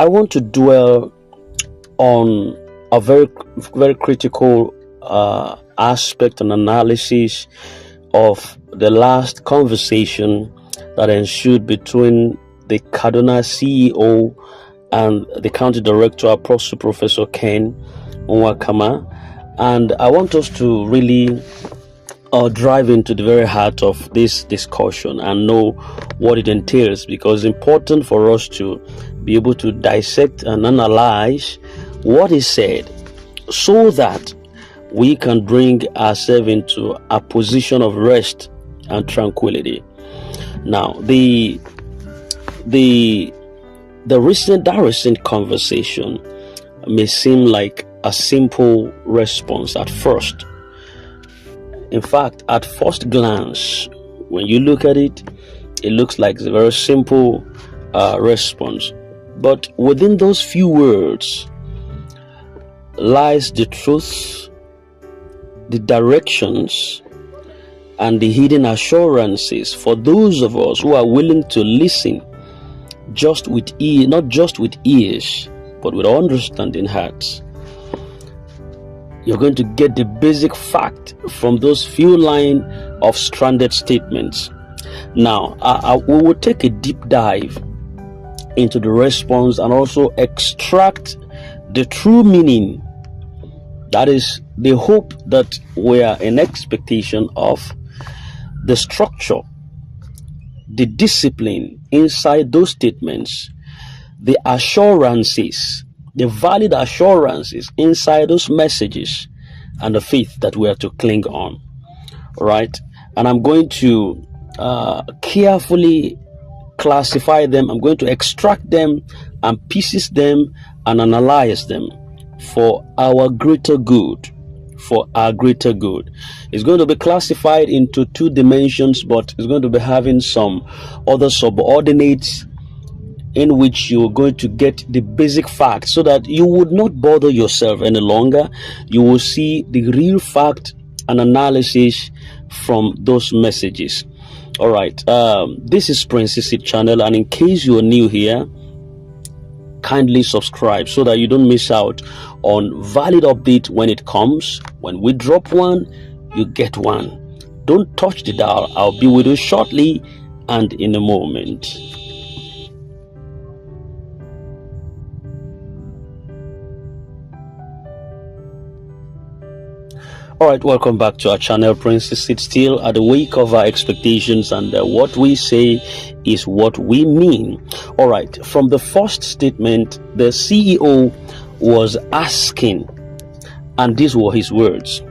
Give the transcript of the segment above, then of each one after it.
I want to dwell on a very, very critical aspect and analysis of the last conversation that ensued between the Kaduna CEO and the county director, Apostle Professor Ken Nwakama. And I want us to really drive into the very heart of this discussion and know what it entails, because it's important for us to be able to dissect and analyze what is said so that we can bring ourselves into a position of rest and tranquility. Now, the recent conversation may seem like a simple response at first. In fact, at first glance, when you look at it, it looks like it's a very simple response. But within those few words lies the truth, the directions, and the hidden assurances for those of us who are willing to listen just with ears, not just with ears, but with understanding hearts. You're going to get the basic fact from those few lines of stranded statements. Now, we will take a deep dive into the response and also extract the true meaning. That is the hope that we are in expectation of, the structure, the discipline inside those statements, the assurances, the valid assurances inside those messages, and the faith that we are to cling on. All right. And I'm going to carefully classify them. I'm going to extract them and pieces them and analyze them for our greater good. For our greater good. It's going to be classified into two dimensions, but it's going to be having some other subordinates in which you're going to get the basic facts so that you would not bother yourself any longer. You will see the real fact and analysis from those messages. All right. This is Princess Seed Channel, and in case you are new here, kindly subscribe so that you don't miss out on valid update when it comes. When we drop one, you get one. Don't touch the dial. I'll be with you shortly and in a moment. Alright, welcome back to our channel. Princess Seed, still at the wake of our expectations, and what we say is what we mean. Alright, from the first statement, the CEO was asking, and these were his words: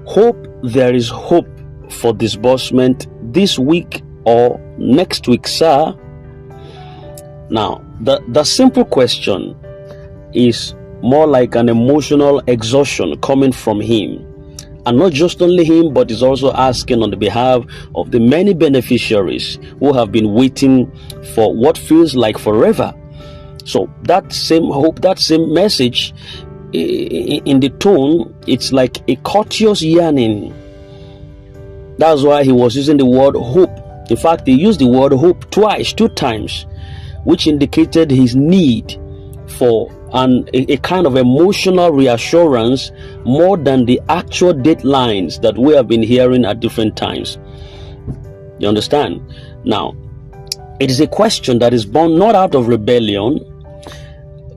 hope there is hope for disbursement this week or next week, sir. Now, the simple question is more like an emotional exhaustion coming from him. And not just only him, but he's also asking on the behalf of the many beneficiaries who have been waiting for what feels like forever. So that same hope, that same message in the tone, it's like a courteous yearning. That's why he was using the word hope. In fact, he used the word hope twice, 2 times, which indicated his need for a kind of emotional reassurance more than the actual deadlines that we have been hearing at different times. You understand? Now, it is a question that is born not out of rebellion,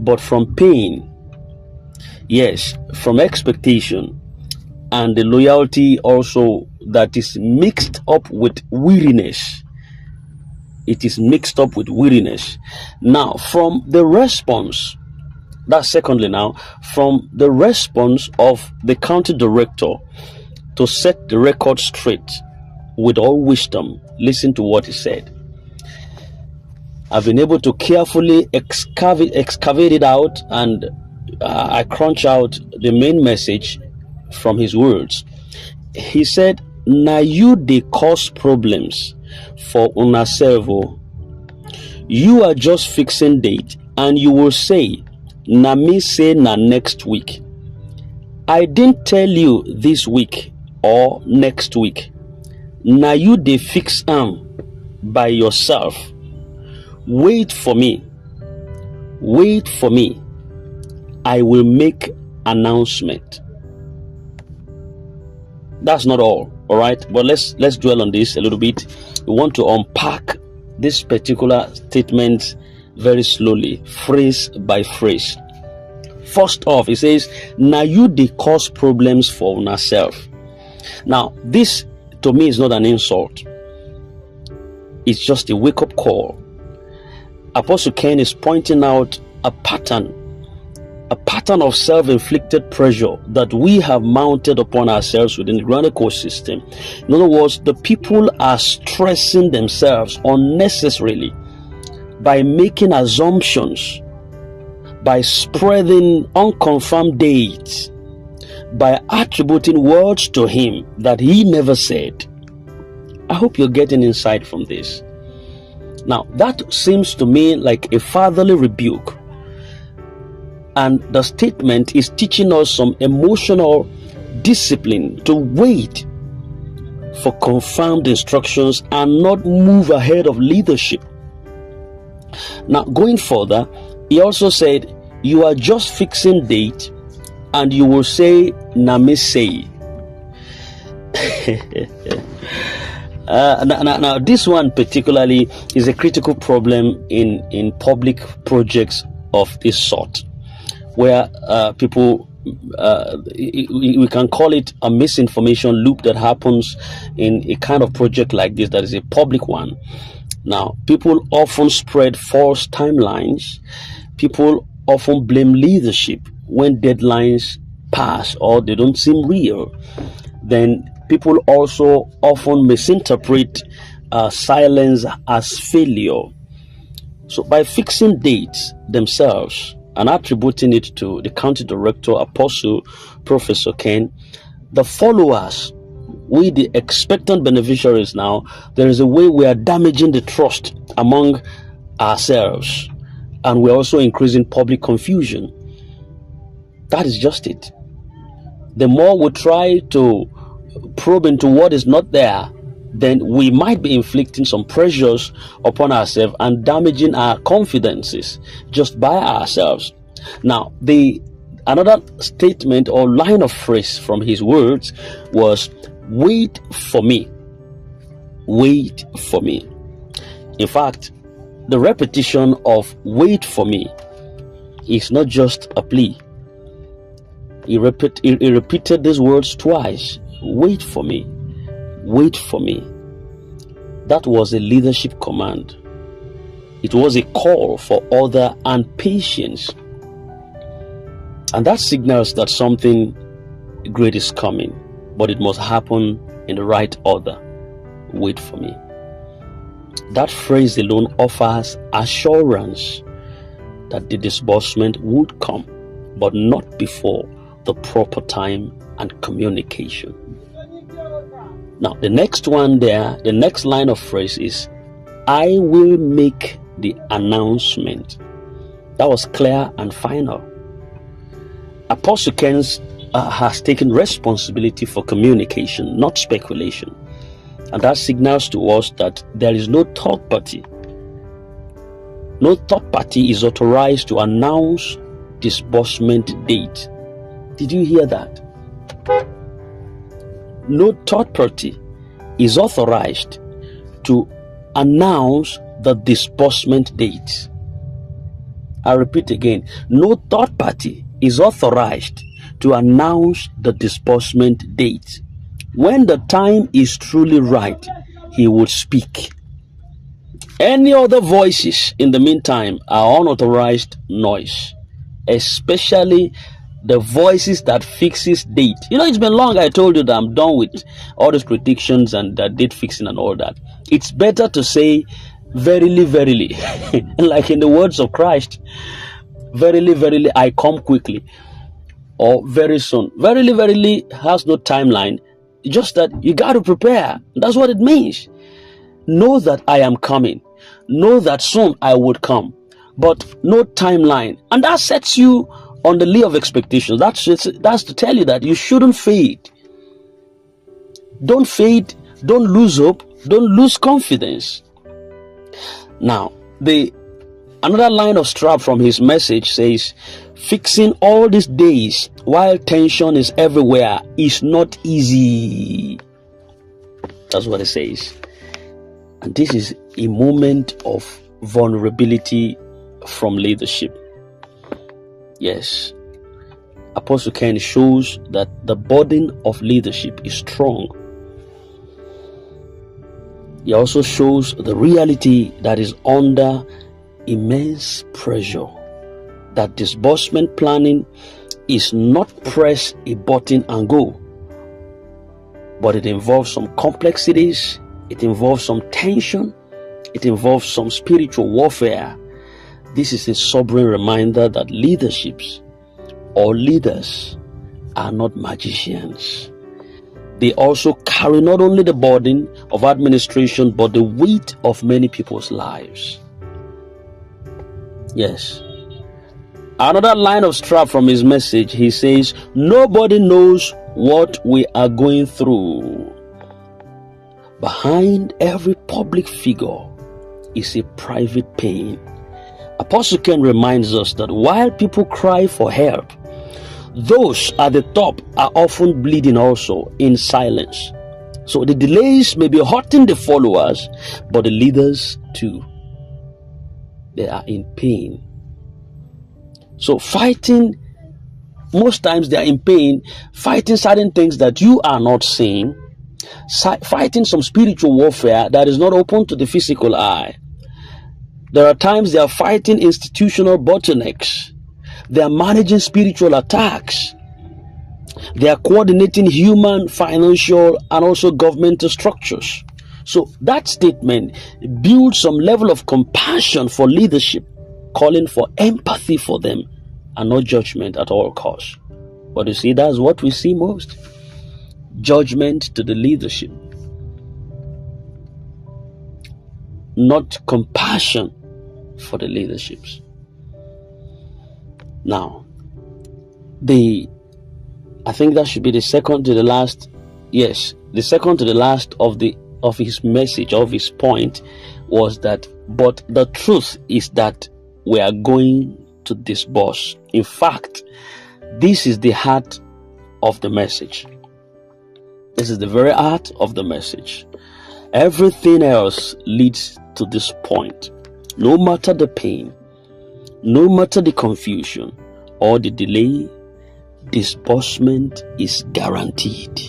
but from pain. Yes, from expectation, and the loyalty also that is mixed up with weariness. It is mixed up with weariness. Now, from the response, that's secondly now, from the response of the county director to set the record straight with all wisdom, listen to what he said. I've been able to carefully excavate it out, and I crunch out the main message from his words. He said, "Na you dey cause problems for una servo. You are just fixing date, and you will say, na me say na next week. I didn't tell you this week or next week. Na you dey fix am by yourself. Wait for me. Wait for me. I will make announcement. That's not all right? But let's dwell on this a little bit. We want to unpack this particular statement very slowly, phrase by phrase. First off, it says, now you dey cause problems for yourself. Now, this to me is not an insult. It's just a wake-up call. Apostle Ken is pointing out a pattern of self-inflicted pressure that we have mounted upon ourselves within the grand ecosystem. In other words, the people are stressing themselves unnecessarily by making assumptions, by spreading unconfirmed dates, by attributing words to him that he never said. I hope you're getting insight from this. Now, that seems to me like a fatherly rebuke. And the statement is teaching us some emotional discipline to wait for confirmed instructions and not move ahead of leadership. Now, going further, he also said, you are just fixing date and you will say, Name say. Now, this one particularly is a critical problem in public projects of this sort, where people, we can call it a misinformation loop that happens in a kind of project like this that is a public one. Now, people often spread false timelines. People often blame leadership when deadlines pass or they don't seem real. Then people also often misinterpret silence as failure. So by fixing dates themselves and attributing it to the county director, Apostle Professor Ken, the followers, we the expectant beneficiaries now, there is a way we are damaging the trust among ourselves, and we're also increasing public confusion. That is just it. The more we try to probe into what is not there, then we might be inflicting some pressures upon ourselves and damaging our confidences just by ourselves. Now, another statement or line of phrase from his words was, wait for me. Wait for me. In fact, the repetition of wait for me is not just a plea. He repeated these words twice. Wait for me. Wait for me. That was a leadership command. It was a call for order and patience. And that signals that something great is coming, but it must happen in the right order. Wait for me. That phrase alone offers assurance that the disbursement would come, but not before the proper time and communication. Now, the next one there, the next line of phrase is, I will make the announcement. That was clear and final. Apostle Ken has taken responsibility for communication, not speculation. And that signals to us that there is no third party. No third party is authorized to announce disbursement date. Did you hear that? No third party is authorized to announce the disbursement date. I repeat again, no third party is authorized to announce the disbursement date. When the time is truly right, he will speak. Any other voices in the meantime are unauthorized noise, especially the voices that fixes date. It's been long. I told you that I'm done with all these predictions and date fixing and all that. It's better to say verily, verily, like in the words of Christ, verily, verily, I come quickly, or very soon. Verily, verily has no timeline, just that you got to prepare. That's what it means. Know that I am coming. Know that soon I would come, but no timeline. And that sets you on the lee of expectations. That's to tell you that you shouldn't fade. Don't fade. Don't lose hope. Don't lose confidence. Now, the Another line of strap from his message says, fixing all these days while tension is everywhere is not easy. That's what it says. And this is a moment of vulnerability from leadership. Yes. Apostle Ken shows that the burden of leadership is strong. He also shows the reality that is under immense pressure, that disbursement planning is not press a button and go, but it involves some complexities, it involves some tension, it involves some spiritual warfare. This is a sobering reminder that leaderships or leaders are not magicians. They also carry not only the burden of administration, but the weight of many people's lives. Yes. Another line of strap from his message, he says, nobody knows what we are going through. Behind every public figure is a private pain. Apostle Ken reminds us that while people cry for help, those at the top are often bleeding also in silence. So the delays may be hurting the followers, but the leaders too, they are in pain. So fighting, most times they are in pain, fighting certain things that you are not seeing, fighting some spiritual warfare that is not open to the physical eye. There are times they are fighting institutional bottlenecks. They are managing spiritual attacks. They are coordinating human, financial, and also governmental structures. So that statement builds some level of compassion for leadership, calling for empathy for them and not judgment at all costs. But you see, that's what we see most. Judgment to the leadership, not compassion for the leaderships. Now, I think that should be the second to the last. Yes, the second to the last of his message, of his point, was that, but the truth is that we are going to disburse. In fact, this is the heart of the message. This is the very heart of the message. Everything else leads to this point. No matter the pain, no matter the confusion or the delay, disbursement is guaranteed.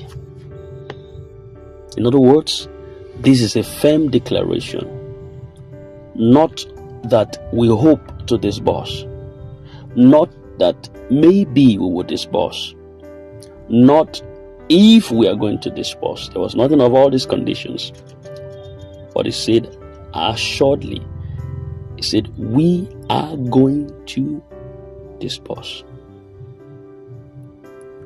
In other words, this is a firm declaration. Not that we hope to disburse, not that maybe we will disburse, not if we are going to disburse. There was nothing of all these conditions. But he said, assuredly, he said, we are going to disburse.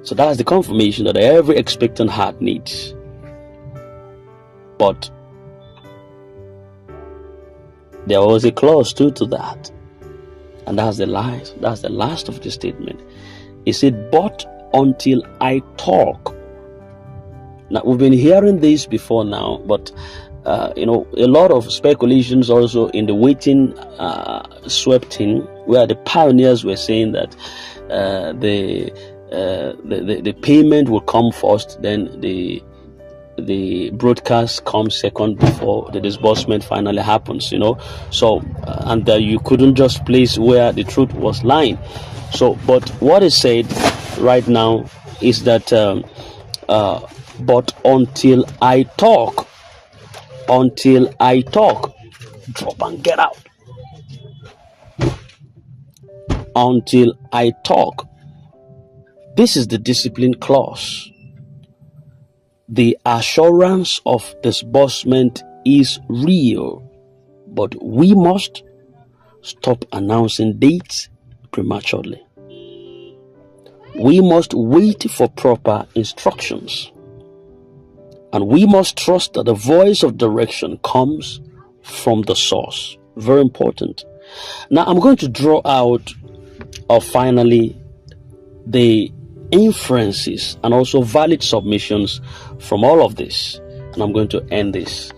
So that's the confirmation that every expectant heart needs. But there was a clause too to that. And that's the last of the statement. He said, but until I talk. Now, we've been hearing this before now, but a lot of speculations also in the waiting swept in, where the pioneers were saying that the payment will come first, then the broadcast comes second before the disbursement finally happens. So and you couldn't just place where the truth was lying. So, but what is said right now is that but until I talk, drop and get out. Until I talk. This is the discipline clause. The assurance of disbursement is real, but we must stop announcing dates prematurely. We must wait for proper instructions. And we must trust that the voice of direction comes from the source. Very important. Now, I'm going to draw out, finally, the inferences and also valid submissions from all of this. And I'm going to end this.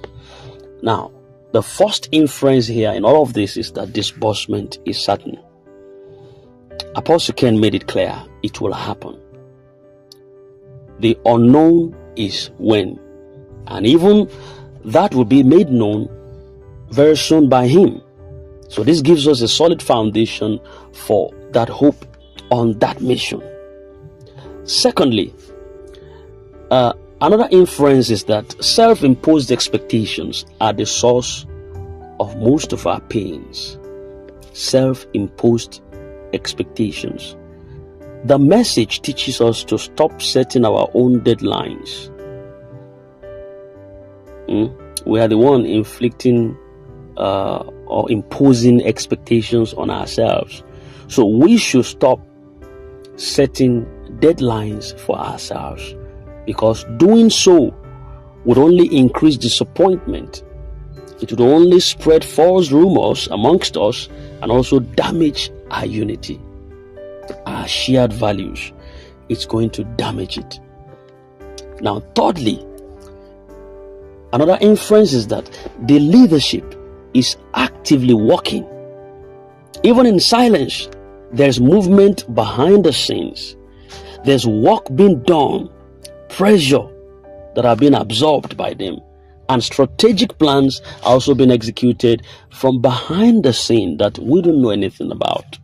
Now, The first inference here in all of this is that disbursement is certain. Apostle Ken made it clear it will happen. The unknown is when, and even that will be made known very soon by him. So this gives us a solid foundation for that hope on that mission. Secondly, another inference is that self-imposed expectations are the source of most of our pains. Self-imposed expectations. The message teaches us to stop setting our own deadlines. We are the one inflicting or imposing expectations on ourselves. So we should stop setting deadlines for ourselves, because doing so would only increase disappointment. It would only spread false rumors amongst us and also damage our unity, our shared values. It's going to damage it. Now, thirdly, another inference is that the leadership is actively working. Even in silence, there's movement behind the scenes. There's work being done, pressure that are being absorbed by them, and strategic plans are also being executed from behind the scene that we don't know anything about.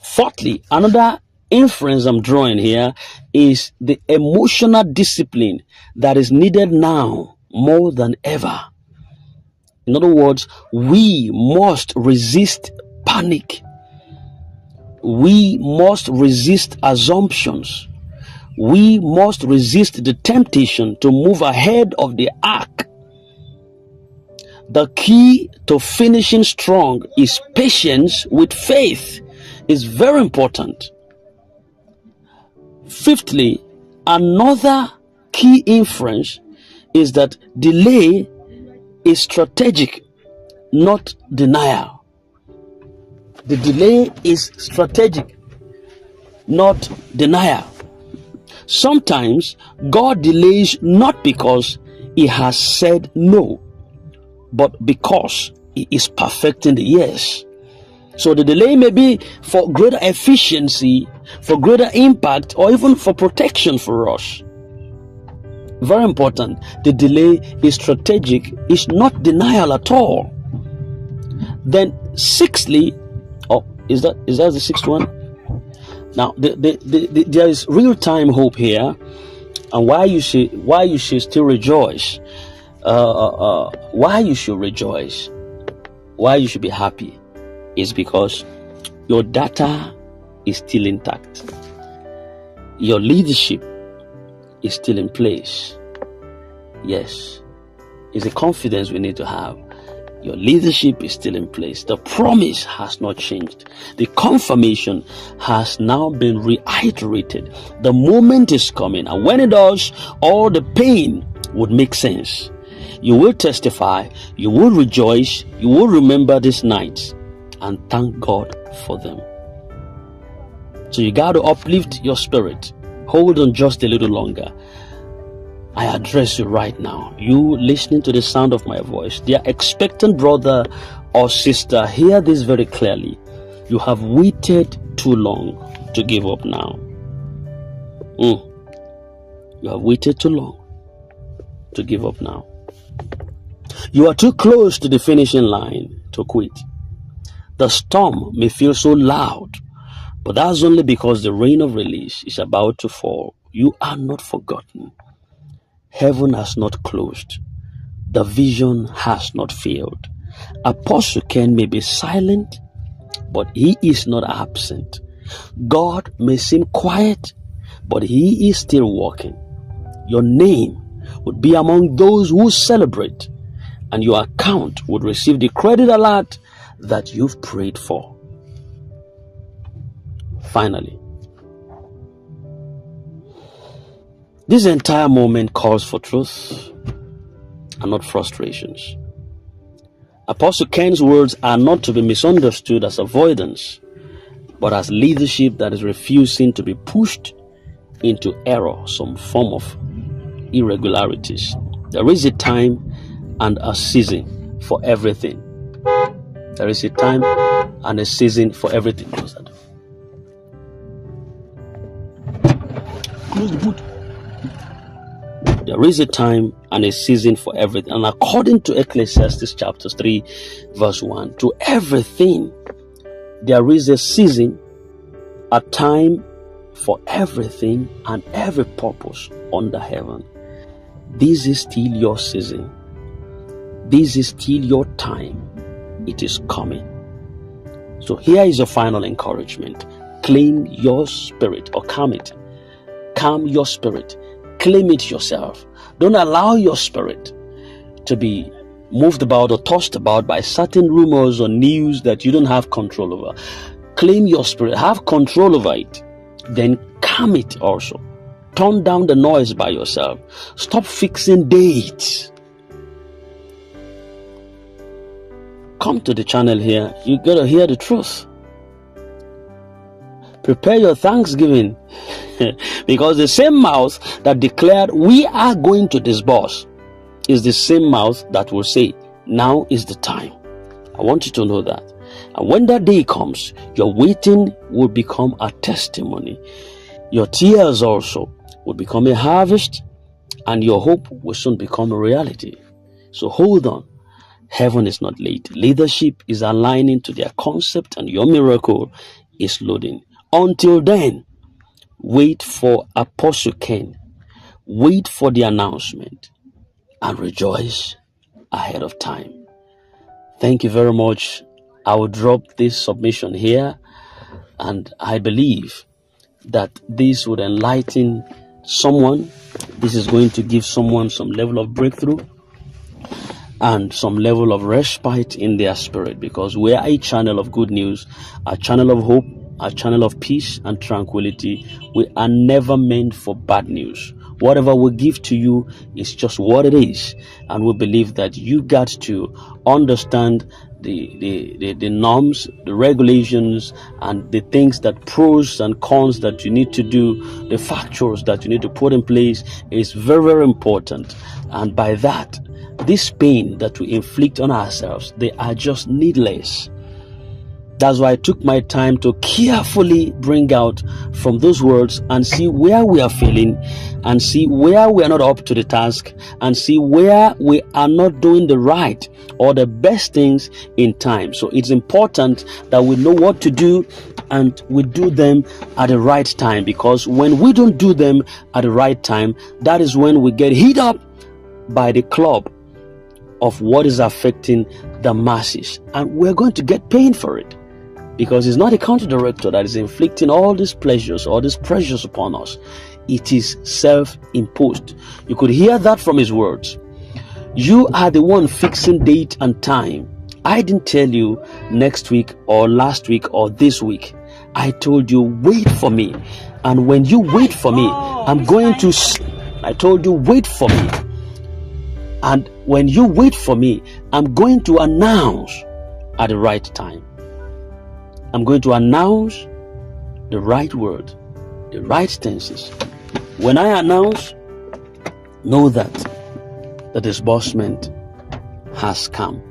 Fourthly, another inference I'm drawing here is the emotional discipline that is needed now more than ever. In other words, we must resist panic. We must resist assumptions. We must resist the temptation to move ahead of the ark. The key to finishing strong is patience with faith. It's very important. Fifthly, another key inference is that delay is strategic, not denial. The delay is strategic, not denial. Sometimes God delays not because he has said no, but because he is perfecting the yes. So the delay may be for greater efficiency, for greater impact, or even for protection for us. Very important. The delay is strategic, it's not denial at all. Then sixthly, is that the sixth one? Now there is real-time hope here, and why you should still rejoice. Why you should rejoice, why you should be happy, is because your data is still intact. Your leadership is still in place. Yes, it's a confidence we need to have. Your leadership is still in place. The promise has not changed. The confirmation has now been reiterated. The moment is coming, and when it does, all the pain would make sense. You will testify, you will rejoice, you will remember these nights and thank God for them. So you got to uplift your spirit. Hold on just a little longer. I address you right now, you listening to the sound of my voice, dear expectant brother or sister, hear this very clearly. You have waited too long to give up now. You have waited too long to give up now. You are too close to the finishing line to quit. The storm may feel so loud, but that's only because the rain of release is about to fall. You are not forgotten. Heaven has not closed. The vision has not failed. Apostle Ken may be silent, but he is not absent. God may seem quiet, but he is still working. Your name would be among those who celebrate, and your account would receive the credit alert that you've prayed for. Finally, this entire moment calls for truth and not frustrations. Apostle Ken's words are not to be misunderstood as avoidance, but as leadership that is refusing to be pushed into error, some form of irregularities. There is a time and a season for everything. There is a time and a season for everything. Close the boot. There is a time and a season for everything. And according to Ecclesiastes chapter 3, verse 1, to everything there is a season, a time for everything and every purpose under heaven. This is still your season. This is still your time. It is coming. So here is your final encouragement. Claim your spirit, or calm it. Calm your spirit. Claim it yourself. Don't allow your spirit to be moved about or tossed about by certain rumors or news that you don't have control over. Claim your spirit. Have control over it. Then calm it also. Turn down the noise by yourself. Stop fixing dates. Come to the channel here. You gotta hear the truth. Prepare your thanksgiving. Because the same mouth that declared we are going to disburse is the same mouth that will say, now is the time. I want you to know that. And when that day comes, your waiting will become a testimony. Your tears also will become a harvest, and your hope will soon become a reality. So hold on. Heaven is not late. Leadership is aligning to their concept, and your miracle is loading. Until then, wait for Apostle Ken. Wait for the announcement and rejoice ahead of time. Thank you very much. I will drop this submission here, and I believe that this would enlighten someone. This is going to give someone some level of breakthrough and some level of respite in their spirit, because we are a channel of good news, a channel of hope, a channel of peace and tranquility. We are never meant for bad news. Whatever we give to you is just what it is, and we believe that you got to understand the norms, the regulations, and the things that pros and cons that you need to do, the factors that you need to put in place is very, very important. And by that, this pain that we inflict on ourselves, they are just needless. That's why I took my time to carefully bring out from those words and see where we are failing, and see where we are not up to the task, and see where we are not doing the right or the best things in time. So it's important that we know what to do, and we do them at the right time, because when we don't do them at the right time, that is when we get hit up by the club of what is affecting the masses, and we're going to get pain for it. Because it's not a county director that is inflicting all these pleasures, all these pressures upon us. It is self-imposed. You could hear that from his words. You are the one fixing date and time. I didn't tell you next week or last week or this week. I told you, wait for me. And when you wait for me, I told you, wait for me. And when you wait for me, I'm going to announce at the right time. I'm going to announce the right word, the right tenses. When I announce, know that the disbursement has come.